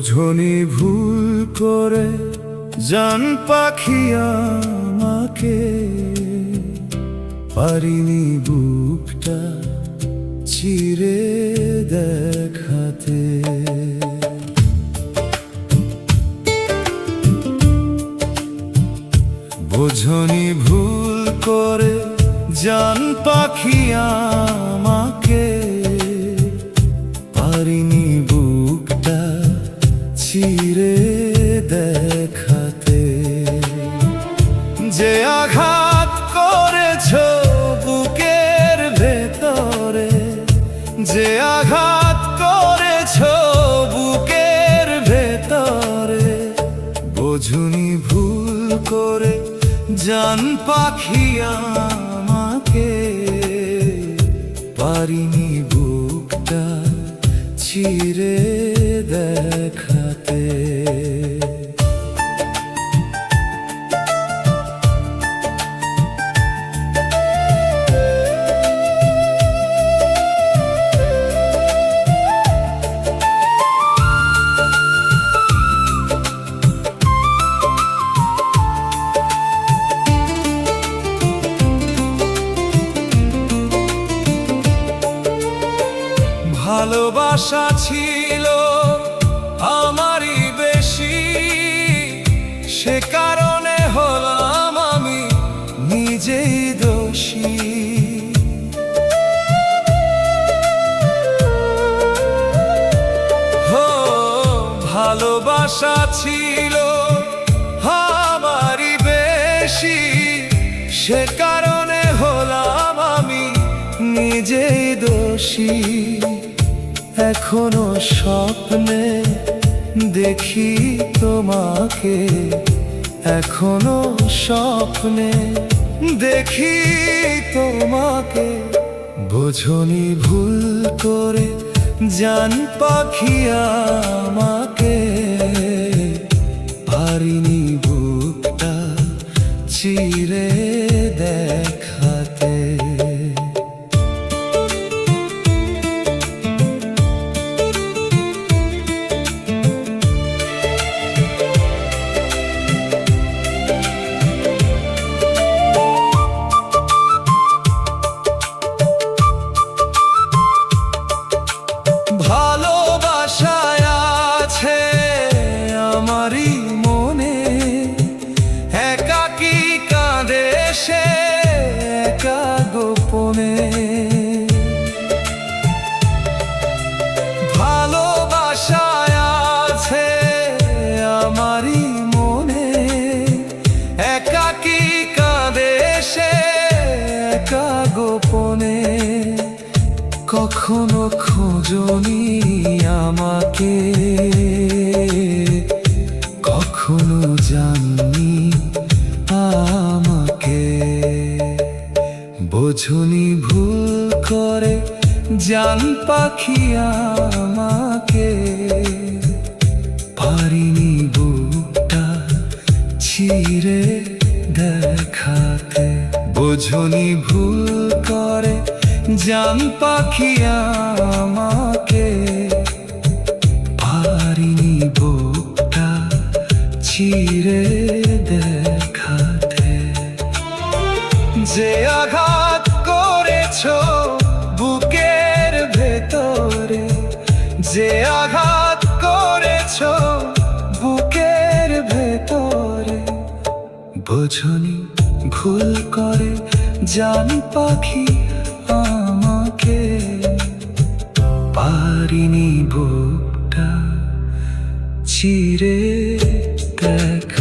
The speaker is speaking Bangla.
বোঝনি ভুল করে জান পাখি আমাকে, পারিনি বুকটা চিরে দেখাতে। বোঝনি ভুল করে জান পাখি আমাকে, পারিনি বুকটা চিরে দেখাতে। যে আঘাত করেছ বুকের ভেতরে, যে আঘাত করেছ বুকের ভেতরে, বোঝনি ভুল করে জান পাখি আমাকে, পারিনি বুকটা চিরে দেখাতে। ভালোবাসা ছিল আমারই বেশি, সে কারণে হলাম আমি নিজেই দোষী। হো, ভালোবাসা ছিল আমারই বেশি, সে কারণে হলাম আমি নিজেই দোষী। এখনো স্বপ্নে দেখি তোমাকে, এখনো স্বপ্নে দেখি তোমাকে। বোঝনি ভুল করে জান পাখি আমাকে, পারিনি বুকটা চিরে দেখাতে। ভালোবাসায় আছে আমারই মনে, একাকী কাঁদে সে একা গোপনে। ভালোবাসায় আছে আমারই মনে, একাকী কাঁদে সে একা গোপনে। কখনো খোঁজনি আমাকে, কখনো জাননি আমাকে। বোঝনি ভুল করে জান পাখি আমাকে, পারিনি বুকটা চিরে দেখাতে। বোঝনি ভুল করে জান পাখি আমাকে, পারিনি বুকটা চিরে দেখাতে। যে আঘাত করেছ বুকের ভেতরে, যে আঘাত করেছ বুকের ভেতরে, বোঝনি ভুল করে জান পাখি আমাকে, পারিনি বুকটা চিরে দেখা।